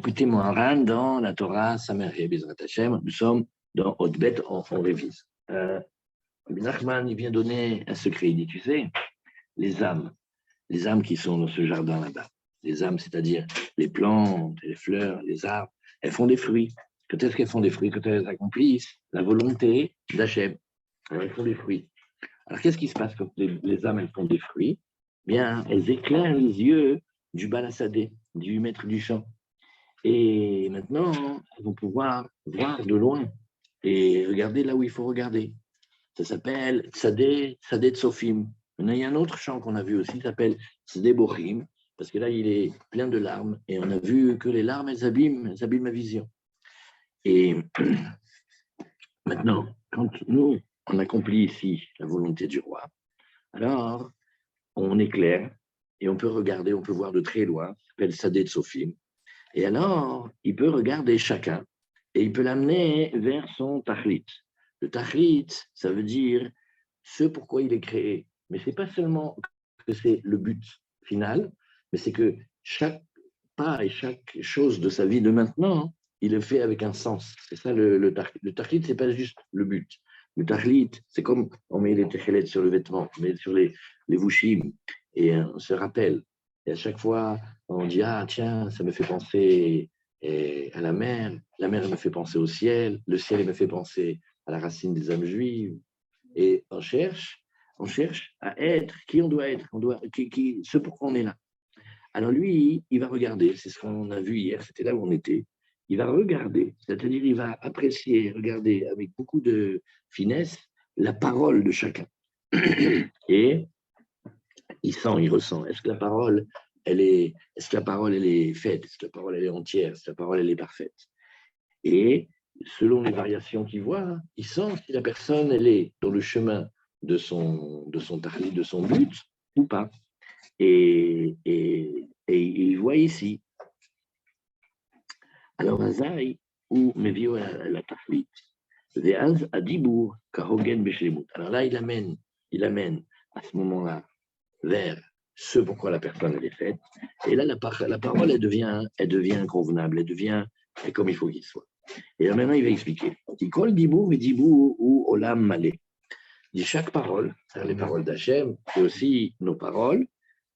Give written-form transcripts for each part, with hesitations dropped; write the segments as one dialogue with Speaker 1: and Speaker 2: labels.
Speaker 1: Écoutez-moi, Haran, dans la Torah, Samer et Bezrat Hashem, nous sommes dans Hotbet, on révise. Rabbi Nachman, il vient donner un secret. Il dit, tu sais, les âmes qui sont dans ce jardin là-bas, les âmes, c'est-à-dire les plantes, les fleurs, les arbres, elles font des fruits. Quand est-ce qu'elles font des fruits? Quand elles accomplissent la volonté d'Hachem. Alors, elles font des fruits. Alors, qu'est-ce qui se passe quand les âmes, elles font des fruits? Bien, elles éclairent les yeux du Balassadé, du maître du chant. Et maintenant, elles vont pouvoir voir de loin et regarder là où il faut regarder. Ça s'appelle Tzadé Tsofim. Maintenant, il y a un autre chant qu'on a vu aussi, qui s'appelle Tzadé Bochim, parce que là, il est plein de larmes. Et on a vu que les larmes, elles abîment ma vision. Et maintenant, quand nous, on accomplit ici la volonté du roi, alors on éclaire et on peut regarder, on peut voir de très loin, ça s'appelle Tzadé Tsofim. Et alors, il peut regarder chacun et il peut l'amener vers son tahlit. Le tahlit, ça veut dire ce pourquoi il est créé. Mais ce n'est pas seulement que c'est le but final, mais c'est que chaque pas et chaque chose de sa vie de maintenant, il le fait avec un sens. C'est ça le tahlit. Le tahlit, ce n'est pas juste le but. Le tahlit, c'est comme on met les techelettes sur le vêtement, on met sur les vushim, et on se rappelle. Et à chaque fois, on dit, ah tiens, ça me fait penser à la mer me fait penser au ciel me fait penser à la racine des âmes juives. Et on cherche à être qui on doit être, ce pourquoi on est là. Alors lui, il va regarder, c'est ce qu'on a vu hier, c'était là où on était, il va regarder, c'est-à-dire il va apprécier, regarder avec beaucoup de finesse la parole de chacun. Et il sent, il ressent, est-ce que la parole, elle est faite, est-ce que la parole, elle est entière, est-ce que la parole, elle est parfaite. Et selon les variations qu'il voit, il sent si la personne, elle est dans le chemin de son tahlit, de son but, ou pas. Et il voit ici. Alors, Azaï, ou Mevio la tahlit, Ve'az Adibur, Kahogen Beshlemut. Alors là, il amène à ce moment-là vers ce pourquoi la personne elle est faite. Et là, la parole, elle devient convenable, elle devient comme il faut qu'il soit. Et là, maintenant, il va expliquer. Kol dibou dibou ou olam malé. Dit chaque parole, les paroles d'Hachem, et aussi nos paroles,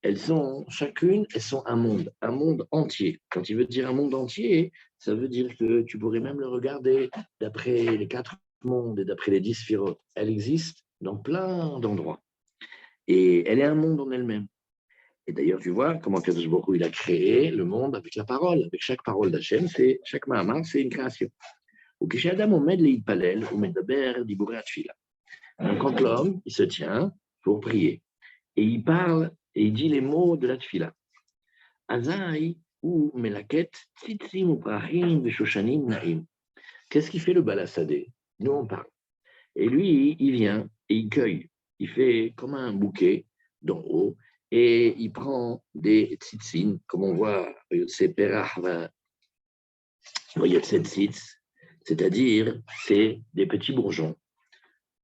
Speaker 1: elles sont un monde entier. Quand il veut dire un monde entier, ça veut dire que tu pourrais même le regarder d'après les 4 mondes et d'après les 10 sphirotes. Elle existe dans plein d'endroits. Et elle est un monde en elle-même. Et d'ailleurs, tu vois comment Kadosh Baruch Hu, il a créé le monde avec la parole. Avec chaque parole d'Hachem, chaque Mahamar, c'est une création. Donc, quand l'homme, il se tient pour prier, et il parle, et il dit les mots de la tfila. Azaï ou melaket, tzitzim ou prachim, veshoshanim naim. Qu'est-ce qu'il fait le balassadé? Nous, on parle. Et lui, il vient et il cueille. Il fait comme un bouquet d'en haut et il prend des tzitzin, comme on voit, c'est perach, c'est-à-dire c'est des petits bourgeons.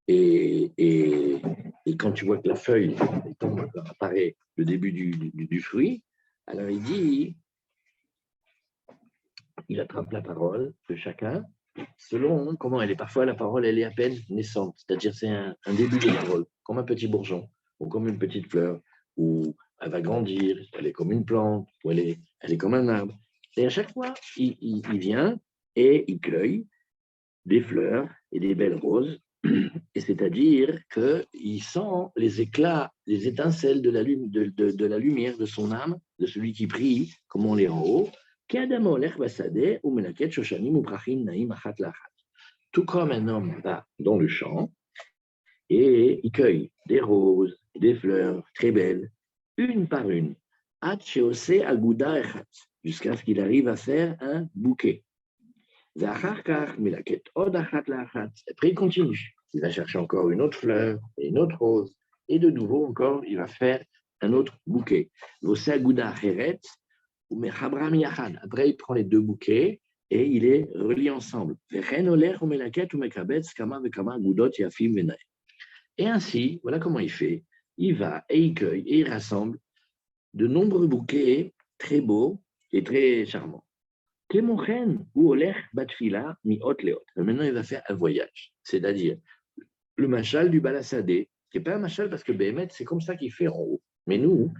Speaker 1: Et quand tu vois que la feuille apparaît le début du fruit, alors il attrape la parole de chacun selon comment elle est. Parfois, la parole, elle est à peine naissante, c'est-à-dire c'est un début de parole, comme un petit bourgeon, ou comme une petite fleur, ou elle va grandir, elle est comme une plante, ou elle est comme un arbre. Et à chaque fois, il vient et il cueille des fleurs et des belles roses, et c'est-à-dire qu'il sent les éclats, les étincelles de la lumière de son âme, de celui qui prie, comme on l'est en haut, tout comme un homme va dans le champ et il cueille des roses, des fleurs très belles, une par une, jusqu'à ce qu'il arrive à faire un bouquet. Après, il continue. Il va chercher encore une autre fleur et une autre rose. Et de nouveau, encore, il va faire un autre bouquet. Après, il prend les 2 bouquets et il les relie ensemble. Et ainsi, voilà comment il fait. Il va et il cueille et il rassemble de nombreux bouquets très beaux et très charmants. Kemochen ou Oler Batfila mi hot leot. Maintenant, il va faire un voyage, c'est-à-dire le machal du Balasadé, qui n'est pas un machal parce que Béhémet, c'est comme ça qu'il fait en haut. Mais nous,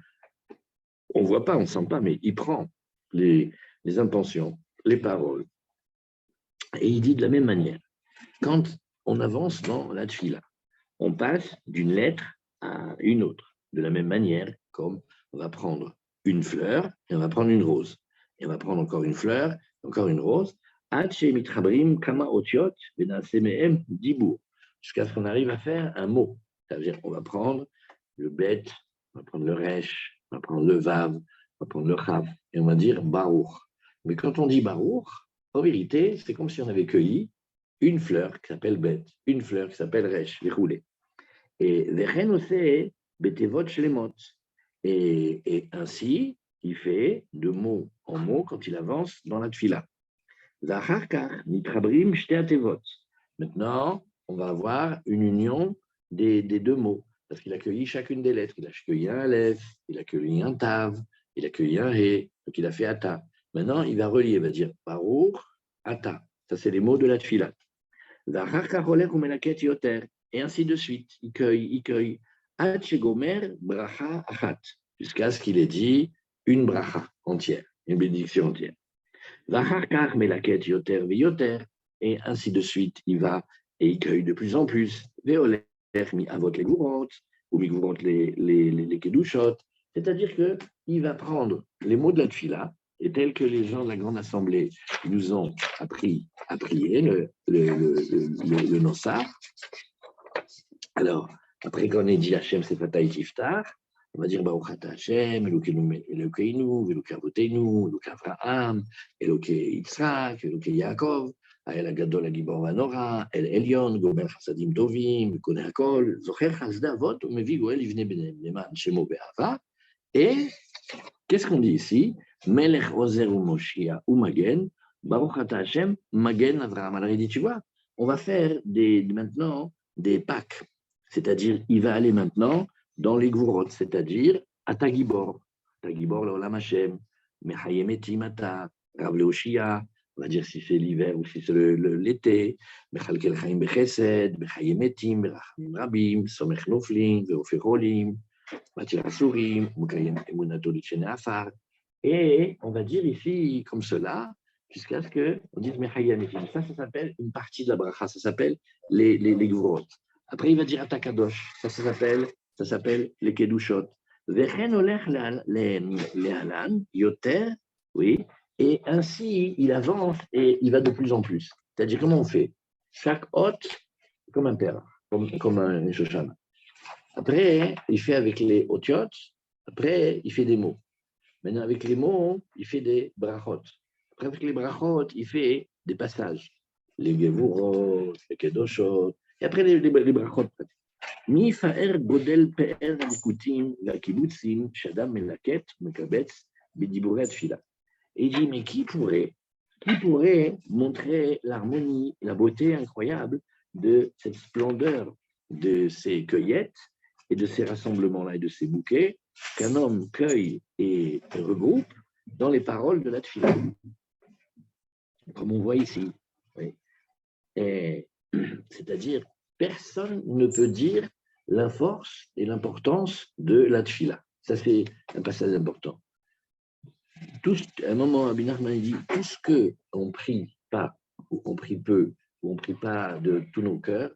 Speaker 1: on ne voit pas, on ne sent pas, mais il prend les intentions, les paroles, et il dit de la même manière. Quand on avance dans la tfila, on passe d'une lettre à une autre, de la même manière, comme on va prendre une fleur et on va prendre une rose. Et on va prendre encore une fleur, encore une rose, jusqu'à ce qu'on arrive à faire un mot. C'est-à-dire qu'on va prendre le bet, on va prendre le resh, on va prendre le vav, on va prendre le chav, et on va dire baruch. Mais quand on dit baruch, en vérité, c'est comme si on avait cueilli une fleur qui s'appelle bet, une fleur qui s'appelle resh, les roulés. Et vechen oseh betevot shlemot. Et ainsi, il fait de mot en mot quand il avance dans la tfila. Maintenant, on va avoir une union des deux mots, parce qu'il a cueilli chacune des lettres. Il a cueilli un Aleph, il a cueilli un Tav, il a cueilli un He, donc il a fait Ata. Maintenant, il va relier, il va dire Baruch, Ata. Ça, c'est les mots de la tfila. Et ainsi de suite. Il cueille. Jusqu'à ce qu'il ait dit une bracha entière, une bénédiction entière. Et ainsi de suite, il va et il cueille de plus en plus. Les kedushot. C'est-à-dire qu'il va prendre les mots de la tfila, et tels que les gens de la Grande Assemblée nous ont appris à prier, le Nossar. Alors, après qu'on ait dit Hachem Sefatay Tiftar, on va dire Baruch Ata Hachem, Elokeinu, Eloke Avotenu, Eloke Avraham, Eloke Yitzhak, Eloke Yaakov, האל הגדול הגיבור והנורא, אל עליון, גומר חסדים טובים, וקונה הכל, זוכר חסדי אבות ומביא גואל לבני בניהם, למען שמו באהבה. Et qu'est-ce qu'on dit ici? Melech Ozer ou Moshia ou Magen, Baruch Ata Hashem, Magen Avraham. Alors il dit, tu vois, on va faire maintenant des Pâques, c'est-à-dire il va aller maintenant dans les Gourot, c'est-à-dire Ata Gibor, l'Olam Hashem, Mechayem Etim Ata, Rav Leoshia, on va dire si c'est l'hiver ou si c'est l'été, Mechalkel Chaim Bechesed, Mechayem Etim, Berachamim Rabim, Somech Noflim, Veofer Olim, et on va dire ici comme cela, jusqu'à ce qu'on dise Mechayametim. Ça s'appelle une partie de la bracha, ça s'appelle les gvurot. Après, il va dire Atakadosh, ça s'appelle les kedushot. Vechen olech lehalan, yoter, oui, et ainsi il avance et il va de plus en plus. C'est-à-dire, comment on fait? Chaque hôte, comme un père, comme un shoshana. Après, il fait avec les otiotes, après, il fait des mots. Maintenant, avec les mots, il fait des brachot. Après, avec les brachot, il fait des passages. Les gevurot, les kedoshot, et après les brachot. Mi fa'er godel pe'er alikutim va'kibutzim shadam melaket mekabetz bediburet fila. Et il dit, mais qui pourrait montrer l'harmonie, la beauté incroyable de cette splendeur de ces cueillettes et de ces rassemblements-là et de ces bouquets qu'un homme cueille et regroupe dans les paroles de la tfila, comme on voit ici. Oui. C'est-à-dire, personne ne peut dire la force et l'importance de la tfila. Ça, c'est un passage important. À un moment, Rabbi Nachman dit, tout ce qu'on ne prie pas, ou on prie peu, ou on ne prie pas de tous nos cœurs,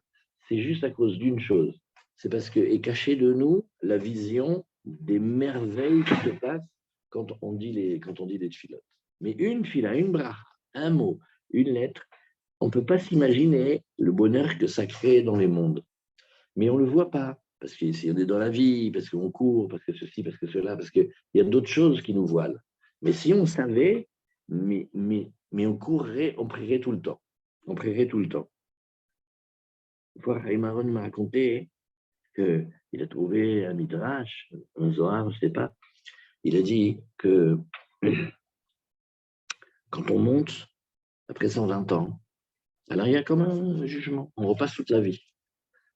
Speaker 1: c'est juste à cause d'une chose. C'est parce qu'est cachée de nous la vision des merveilles qui se passent quand on dit les tfilotes. Mais une tfila, une bracha, un mot, une lettre, on ne peut pas s'imaginer le bonheur que ça crée dans les mondes. Mais on ne le voit pas, parce qu'on est dans la vie, parce qu'on court, parce que ceci, parce que cela, parce qu'il y a d'autres choses qui nous voilent. Mais si on savait, mais on courrait, on prierait tout le temps. On prierait tout le temps. Une fois, Chaim Aaron m'a raconté qu'il a trouvé un midrash, un zohar, je ne sais pas. Il a dit que quand on monte, après 120 ans, alors il y a comme un jugement. On repasse toute la vie.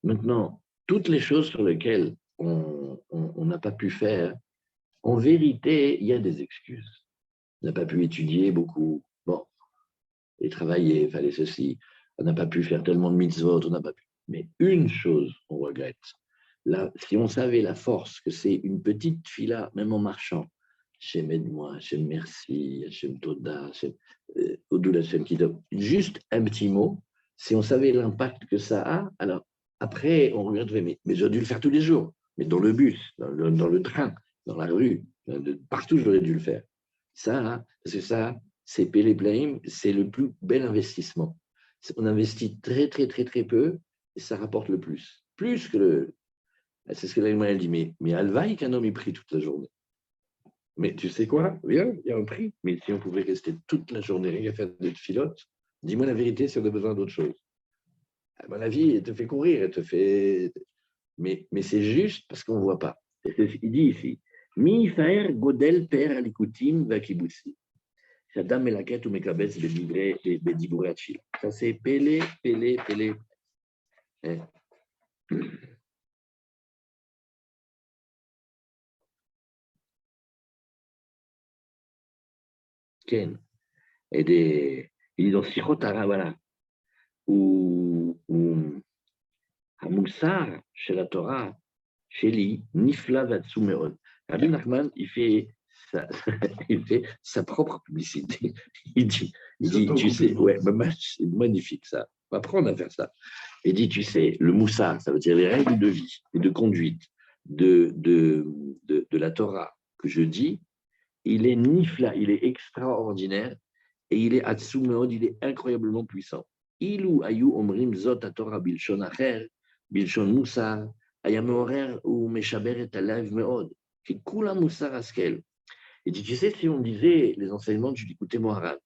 Speaker 1: Maintenant, toutes les choses sur lesquelles on n'a pas pu faire, en vérité, il y a des excuses. On n'a pas pu étudier beaucoup. Bon, fallait travailler, il fallait ceci, on n'a pas pu faire tellement de mitzvot, on n'a pas pu. Mais une chose, on regrette. Là, si on savait la force que c'est une petite fila, même en marchant, Hachem aide-moi, Hachem merci, Hachem Toda, Hachem Odoul Hachem Kidom, juste un petit mot, si on savait l'impact que ça a, alors après, on regretterait, mais j'aurais dû le faire tous les jours, mais dans le bus, dans le train, dans la rue, partout j'aurais dû le faire. Ça, parce que ça, c'est Pélé Plaim, c'est le plus bel investissement. On investit très, très, très, très peu et ça rapporte le plus. Plus que le. C'est ce que l'Allemagne dit, mais Alvaï qu'un homme y prie toute la journée. Mais tu sais quoi? Bien, il y a un prix. Mais si on pouvait rester toute la journée rien qu'à faire des filotes, dis-moi la vérité si on a besoin d'autre chose. La vie, elle te fait courir, elle te fait. Mais c'est juste parce qu'on ne voit pas. Il dit ici Mi faer godel per alikutim va kibutsi. Shadam melaket ou mekabetz bedibouré achil. Ça, c'est Pélé, Pélé, Pélé. Ken. Et il dit dans Sichotara, voilà, où Hamoussar, chez la Torah, chez lui, Nifla Vatsumeon. Rabbi Nachman, il fait sa propre publicité. Il dit tu sais, ouais, c'est magnifique ça. On va apprendre à faire ça. Il dit, tu sais, le moussar, ça veut dire les règles de vie et de conduite de la Torah que je dis, il est nifla, il est extraordinaire et il est atsumeod, il est incroyablement puissant. Ilu ayu omrim zot Torah bilshon acher, bilshon moussar, ayameorer ou meshaberet alav meod, qui kula moussar askel. Et tu sais, si on disait les enseignements du Likutei Moharan,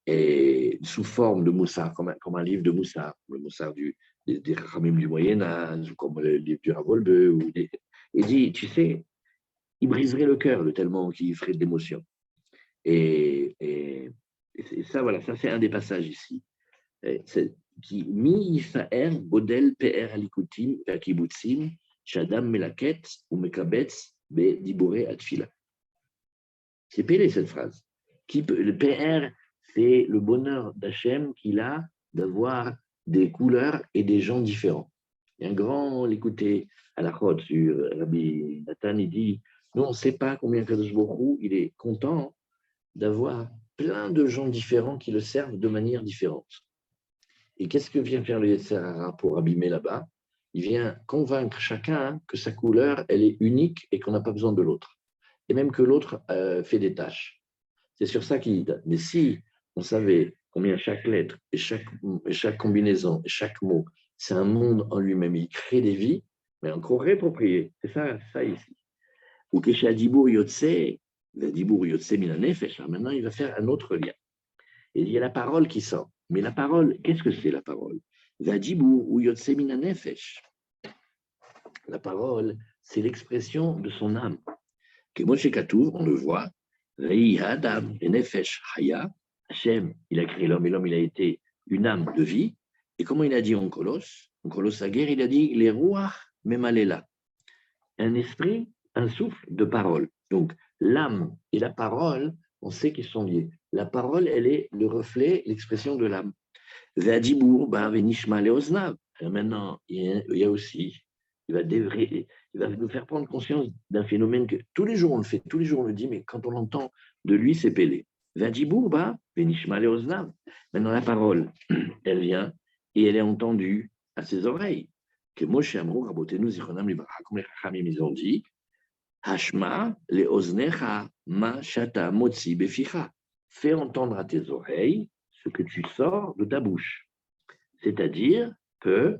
Speaker 1: et sous forme de moussar, comme un livre de moussar, le moussar des Rachamim du Moyen-Âge, comme le livre du Rav Wolbe, il dit, tu sais, il briserait le cœur de tellement qu'il ferait de l'émotion. Et ça, voilà, ça c'est un des passages ici. Qui mi Yisraer bodel PR alikutim akibutzim shadam melaket ou mekabetz be diboré atfila. C'est pélé cette phrase. Le PR, c'est le bonheur d'Hachem qu'il a d'avoir des couleurs et des gens différents. Il y a un grand, l'écouter à la Chod sur Rabbi Nathan, il dit, nous on ne sait pas combien Kadosh Baruch Hu, il est content d'avoir plein de gens différents qui le servent de manière différente. Et qu'est-ce que vient faire le Yetzer Hara pour abîmer là-bas? Il vient convaincre chacun que sa couleur, elle est unique et qu'on n'a pas besoin de l'autre. Et même que l'autre fait des tâches. C'est sur ça qu'il dit. Mais si on savait combien chaque lettre et chaque combinaison et chaque mot, c'est un monde en lui-même, il crée des vies, mais encore réapproprié. C'est ça ici. Ou Kesha Dibour Yotse, Dibour Yotse Milanefesh, maintenant il va faire un autre lien. Et il y a la parole qui sort. Mais la parole, qu'est-ce que c'est la parole? Vadibur ou Yotse Milanefesh. La parole, c'est l'expression de son âme. Que Moshe Katouf, on le voit, Rei Adam et Nefesh Haya, Hachem, il a créé l'homme et l'homme, il a été une âme de vie. Et comment il a dit en Kolos Aguer, il a dit les Ruach Memalela, un esprit, un souffle de parole. Donc l'âme et la parole, on sait qu'ils sont liés. La parole, elle est le reflet, l'expression de l'âme. Vadibour, Venishma Leoznav. Maintenant, il y a aussi, il va nous faire prendre conscience d'un phénomène que tous les jours on le fait, tous les jours on le dit, mais quand on l'entend de lui, c'est pélé. Vadibour, Venishma Leoznav. Maintenant, la parole, elle vient et elle est entendue à ses oreilles. Que Moshe Amrou, Rabotenu, Zichronam, Libracha, comme les Chachamim, ils ont dit, Hashma, Leoznecha, Ma, Shata, Motzi, Beficha. Fais entendre à tes oreilles ce que tu sors de ta bouche. C'est-à-dire que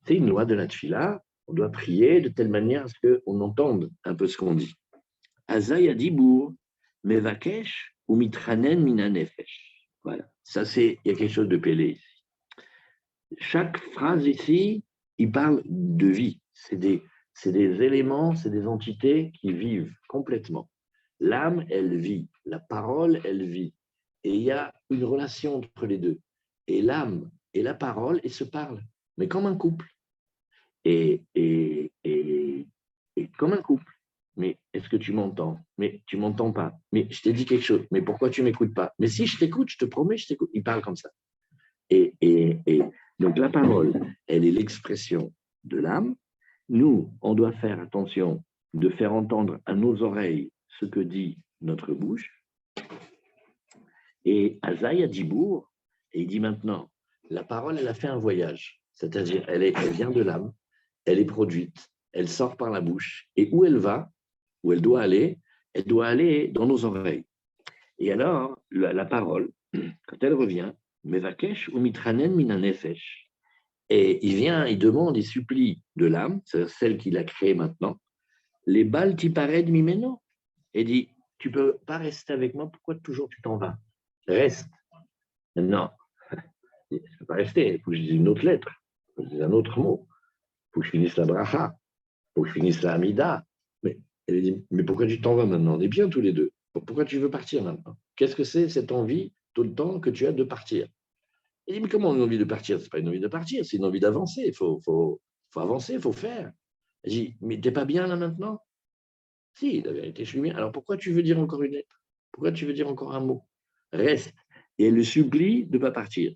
Speaker 1: c'est une loi de la tfila, on doit prier de telle manière à ce qu'on entende un peu ce qu'on dit. Azaya dibour, mevakesh ou mitranen minanefesh. Voilà, ça c'est, il y a quelque chose de pélé ici. Chaque phrase ici, il parle de vie. C'est des éléments, c'est des entités qui vivent complètement. L'âme, elle vit. La parole, elle vit. Et il y a une relation entre les deux. Et l'âme et la parole, ils se parlent, mais comme un couple. Et comme un couple. mais est-ce que tu m'entends? Mais tu m'entends pas. Mais je t'ai dit quelque chose. Mais pourquoi tu m'écoutes pas? Mais si je t'écoute, je te promets, je t'écoute. Il parle comme ça. Et donc la parole, elle est l'expression de l'âme. Nous, on doit faire attention de faire entendre à nos oreilles ce que dit notre bouche. Et Azaï a Dibour, et il dit maintenant, la parole, elle a fait un voyage, c'est-à-dire elle vient de l'âme, elle est produite, elle sort par la bouche, et où elle va, où elle doit aller dans nos oreilles. Et alors, la parole, quand elle revient, Mevakesh ou Mitranen Minanefesh, et il vient, il demande, il supplie de l'âme, c'est celle qu'il a créée maintenant, les balles tipared mimeno, et dit, tu peux pas rester avec moi, pourquoi toujours tu t'en vas? Reste. Non, je ne peux pas rester, il faut que je dise une autre lettre, il faut que je dise un autre mot, il faut que je finisse la bracha, il faut que je finisse la amida. Mais elle dit, mais pourquoi tu t'en vas maintenant? On est bien tous les deux. Pourquoi tu veux partir maintenant? Qu'est-ce que c'est cette envie tout le temps que tu as de partir? Il dit, mais comment une envie de partir? Ce n'est pas une envie de partir, c'est une envie d'avancer. Il faut avancer, il faut faire. Elle dit, mais tu n'es pas bien là maintenant? Si, la vérité, je suis bien. Alors pourquoi tu veux dire encore une lettre? Pourquoi tu veux dire encore un mot? Reste. Et elle le supplie de ne pas partir.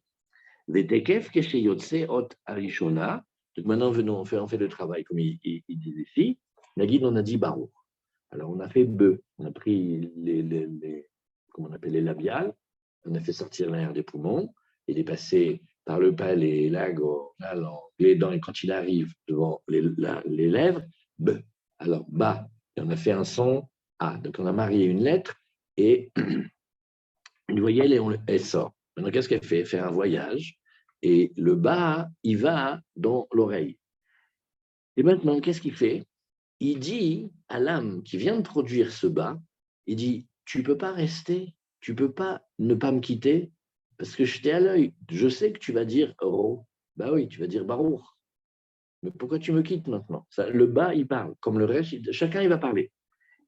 Speaker 1: Vetekef kesheyotse ot arishona. Donc maintenant, on fait le travail, comme il dit ici. La guide, on a dit barou. Alors on a fait be. On a pris comment on appelle les labiales. On a fait sortir l'air des poumons. Il est passé par le palais et la langue, les dents, et quand il arrive devant les lèvres, b. Alors ba. Et on a fait un son a. Donc on a marié une lettre et une voyelle et elle sort. Maintenant, qu'est-ce qu'elle fait? Elle fait un voyage et le bas, il va dans l'oreille. Et maintenant, qu'est-ce qu'il fait? Il dit à l'âme qui vient de produire ce bas, il dit, tu ne peux pas rester, tu ne peux pas ne pas me quitter, parce que je t'ai à l'œil. Je sais que tu vas dire Ro. Bah oui, tu vas dire Baruch. Mais pourquoi tu me quittes maintenant? Ça, le bas, il parle. Comme le reste, chacun, il va parler.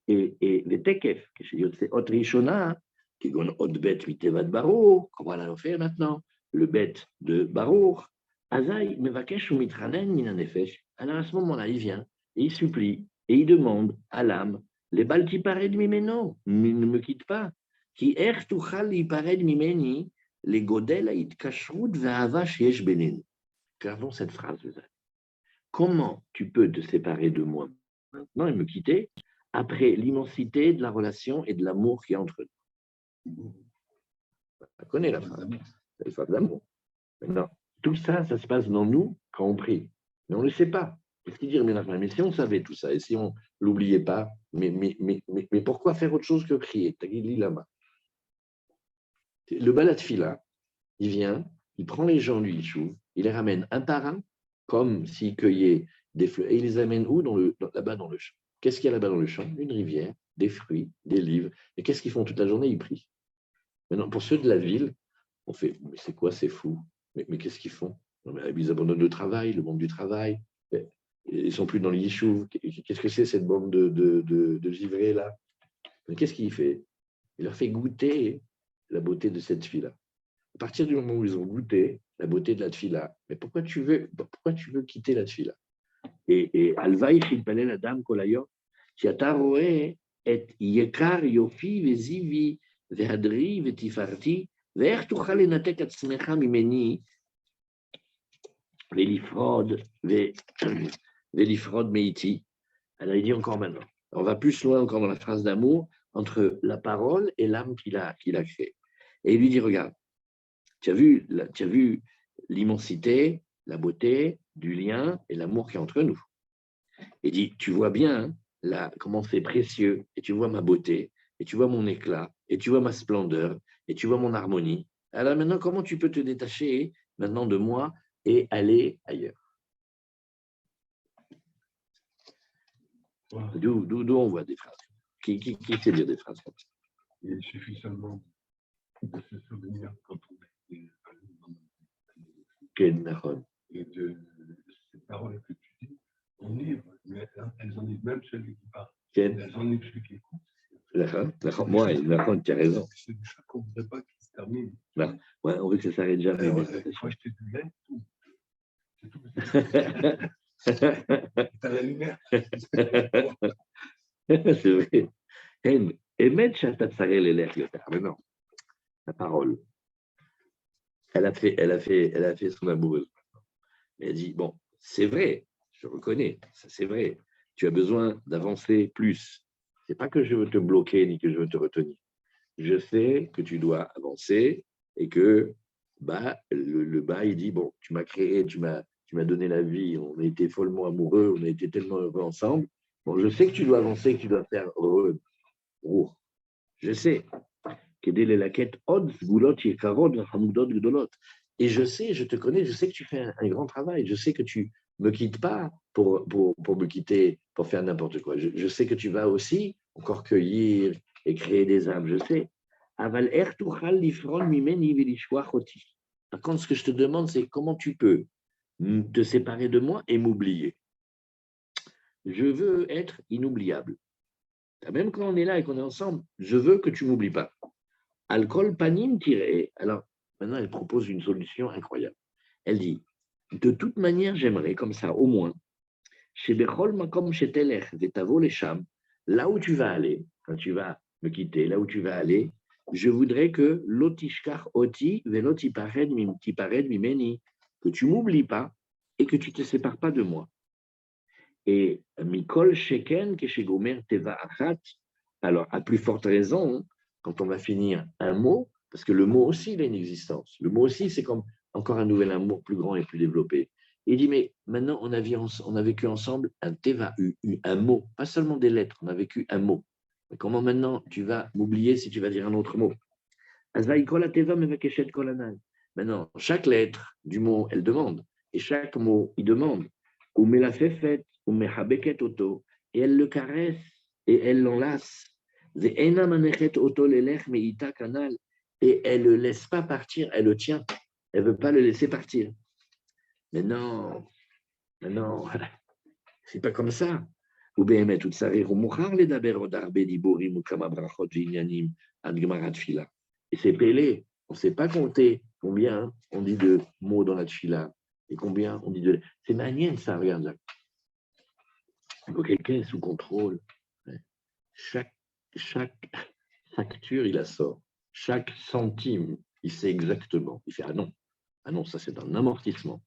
Speaker 1: Et les tekef, c'est autre rishona, qui gon autre bête mitevad barour, comment on va le faire maintenant? Le bête de barour, Azaï, mevakesh ou mitranen minanefesh. Alors à ce moment-là, il vient et il supplie et il demande à l'âme, les balti pared mimeno, ne me quitte pas. Qui er tuchal pared mimeni, les godel ait kashrut ve'ava sheyesh benen. Gardons cette phrase. Comment tu peux te séparer de moi maintenant et me quitter après l'immensité de la relation et de l'amour qui est entre nous? On connaît la phrase. C'est la phrase d'amour. Maintenant, tout ça, ça se passe dans nous quand on prie. Mais on ne le sait pas. Qu'est-ce qu'il dit, mais si on savait tout ça et si on ne l'oubliait pas, mais pourquoi faire autre chose que prier? Le balad fila, il vient, il prend les gens du Yishuv, il les ramène un par un, comme s'il cueillait des fleurs, et il les amène où? Là-bas dans le champ. Qu'est-ce qu'il y a là-bas dans le champ? Une rivière, des fruits, des livres. Et qu'est-ce qu'ils font toute la journée? Ils prient. Maintenant, pour ceux de la ville, on fait, mais c'est quoi, c'est fou? Mais qu'est-ce qu'ils font? Non, mais ils abandonnent le travail, le monde du travail. Ils ne sont plus dans le Yishuv. Qu'est-ce que c'est cette bande de givrés là? Mais qu'est-ce qu'il fait? Il leur fait goûter la beauté de cette fille-là. À partir du moment où ils ont goûté la beauté de la tfila, mais pourquoi tu veux quitter la tfila? Et Alvaï chilpalel Adam Kolayo, qui a taroé et yekar yofi vezivi vehadri vetifarti ואיך תוכל לנתק עצמך ממני ולפרוד מאיתי? Alors il dit encore maintenant. On va plus loin encore dans la phrase d'amour entre la parole et l'âme qu'il a créée. Et il lui dit, regarde, tu as vu l'immensité, la beauté du lien et l'amour qui est entre nous. Il dit, tu vois bien comment c'est précieux, et tu vois ma beauté, et tu vois mon éclat, et tu vois ma splendeur, et tu vois mon harmonie. Alors maintenant, comment tu peux te détacher maintenant de moi et aller ailleurs? D'où on voit des phrases. Qui sait dire des phrases comme ça?
Speaker 2: Il suffit seulement de se souvenir quand on était et de ces paroles que tu dis, on livre, mais elles en livrent même celui qui parle. Elles en livrent celui qui écoute.
Speaker 1: Moi, tu as raison.
Speaker 2: C'est des choses qu'on ne voudrait pas qu'ils se terminent.
Speaker 1: Ouais, on veut que ça s'arrête jamais.
Speaker 2: Moi, je t'ai du lait, tout. C'est tout. T'as la lumière.
Speaker 1: C'est vrai. Emet Shatatsarel Elech Yoter. Mais non, la parole. Elle a fait son amoureuse. Elle dit, bon, c'est vrai, je reconnais, ça c'est vrai. Tu as besoin d'avancer plus. C'est pas que je veux te bloquer ni que je veux te retenir. Je sais que tu dois avancer et que le bas, il dit, bon, tu m'as créé, tu m'as donné la vie, on a été follement amoureux, on a été tellement heureux ensemble. Bon, je sais que tu dois avancer, que tu dois faire heureux. Oh, je sais. Et je sais, je te connais, je sais que tu fais un grand travail. Je sais que tu ne me quittes pas pour me quitter, pour faire n'importe quoi. Je sais que tu vas aussi encore cueillir et créer des âmes, je sais. Par contre, ce que je te demande, c'est comment tu peux te séparer de moi et m'oublier. Je veux être inoubliable. Même quand on est là et qu'on est ensemble, je veux que tu ne m'oublies pas. Alcool panim tiré. Alors, maintenant, elle propose une solution incroyable. Elle dit, de toute manière, j'aimerais comme ça, au moins, chez Bechol Makom chez Telech, Vetavo les Cham, là où tu vas aller, quand tu vas me quitter, là où tu vas aller, je voudrais que l'otishkar oti velotipared mimeni, que tu m'oublies pas et que tu te sépares pas de moi. Et Mikol Sheken Keshegomer Teva Achat, alors à plus forte raison, quand on va finir un mot, parce que le mot aussi, il a une existence. Le mot aussi, c'est comme encore un nouvel amour plus grand et plus développé. Il dit, mais maintenant, on a vécu ensemble un Teva, un mot, pas seulement des lettres, on a vécu un mot. Mais comment maintenant tu vas m'oublier si tu vas dire un autre mot? Maintenant, chaque lettre du mot, elle demande, et chaque mot, il demande. Et elle le caresse, et elle l'enlace. Et elle ne le laisse pas partir, elle le tient. Elle ne veut pas le laisser partir. Mais non, c'est pas comme ça. Et c'est pélé. On ne sait pas compter combien on dit de mots dans la tfila et combien on dit de. C'est manienne, ça, regarde là. Quand quelqu'un est sous contrôle, chaque facture, il la sort. Chaque centime, il sait exactement. Il fait ah non, ça c'est un amortissement.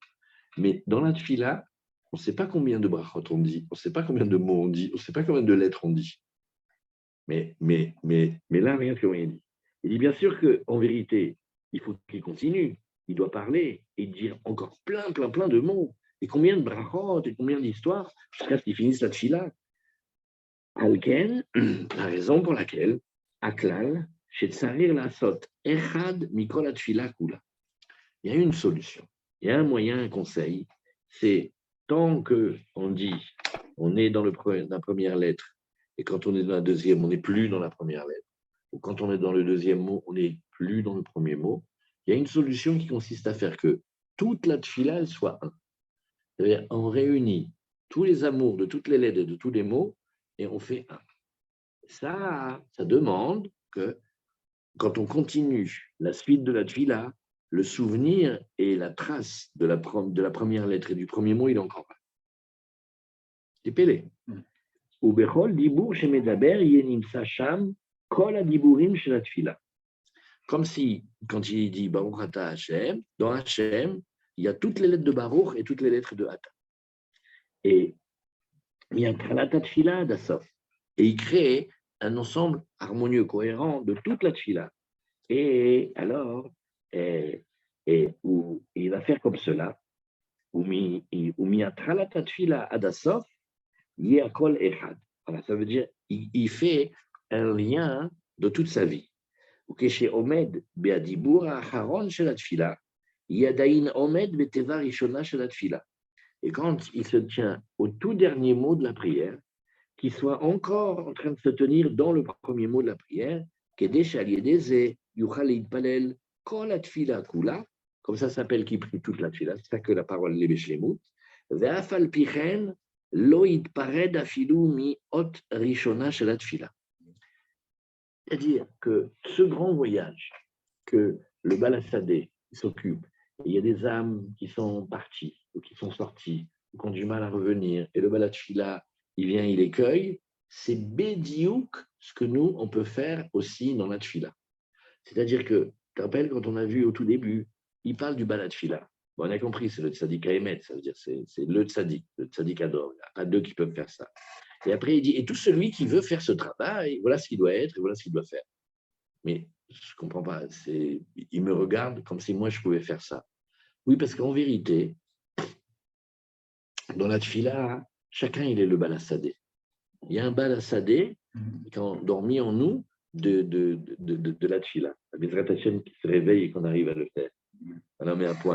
Speaker 1: Mais dans la tfila, on ne sait pas combien de brachot on dit, on ne sait pas combien de mots on dit, on ne sait pas combien de lettres on dit. Mais là, regarde comment il dit. Il dit bien sûr qu'en vérité, il faut qu'il continue. Il doit parler et dire encore plein de mots. Et combien de brachot et combien d'histoires jusqu'à ce qu'il finisse la tfila. Alken, la raison pour laquelle, Aklal, chez Tsarir Lasot, Echad Mikol Atfila Kula. Il y a une solution, il y a un moyen, un conseil, c'est tant qu'on dit, on est dans la première lettre, et quand on est dans la deuxième, on n'est plus dans la première lettre, ou quand on est dans le deuxième mot, on n'est plus dans le premier mot, il y a une solution qui consiste à faire que toute la tfila, elle soit un. C'est-à-dire, on réunit tous les amours de toutes les lettres et de tous les mots, et on fait un. Ça demande que, quand on continue la suite de la tfila, le souvenir et la trace de la première lettre et du premier mot, il est encore là. C'est pélé. Ou bechol dibour chez Medaber, yenimsa sham, kol adiburim chez la tfila. Comme si, quand il dit Baruch Ata Hashem, dans Hashem, il y a toutes les lettres de Baruch et toutes les lettres de Ata. Et il y a la tfila d'Asof. Et il crée un ensemble harmonieux, cohérent de toute la tfila. Et alors, où il va faire comme cela, voilà, ça veut dire il fait un lien de toute sa vie. Et quand il se tient au tout dernier mot de la prière, qu'il soit encore en train de se tenir dans le premier mot de la prière, comme ça s'appelle qui prie toute la tfila, c'est ça que la parole est Beshlemut. C'est-à-dire que ce grand voyage que le Balasadé s'occupe, il y a des âmes qui sont parties ou qui sont sorties ou qui ont du mal à revenir, et le Balatfila, il vient, il les cueille, c'est bédiouk ce que nous, on peut faire aussi dans la tfila. C'est-à-dire que, tu te rappelles, quand on a vu au tout début, il parle du bala tfila. Bon, on a compris, c'est le tzaddik Haemet, ça veut dire c'est le tzaddik Ador. Il n'y a pas deux qui peuvent faire ça. Et après, il dit, et tout celui qui veut faire ce travail, voilà ce qu'il doit être et voilà ce qu'il doit faire. Mais je ne comprends pas, il me regarde comme si moi je pouvais faire ça. Oui, parce qu'en vérité, dans la tfila, chacun il est le balassadé. Il y a un balassadé qui a dormi en nous de la tfila. La Bezrat Hashem qui se réveille et qu'on arrive à le faire. On en met un point.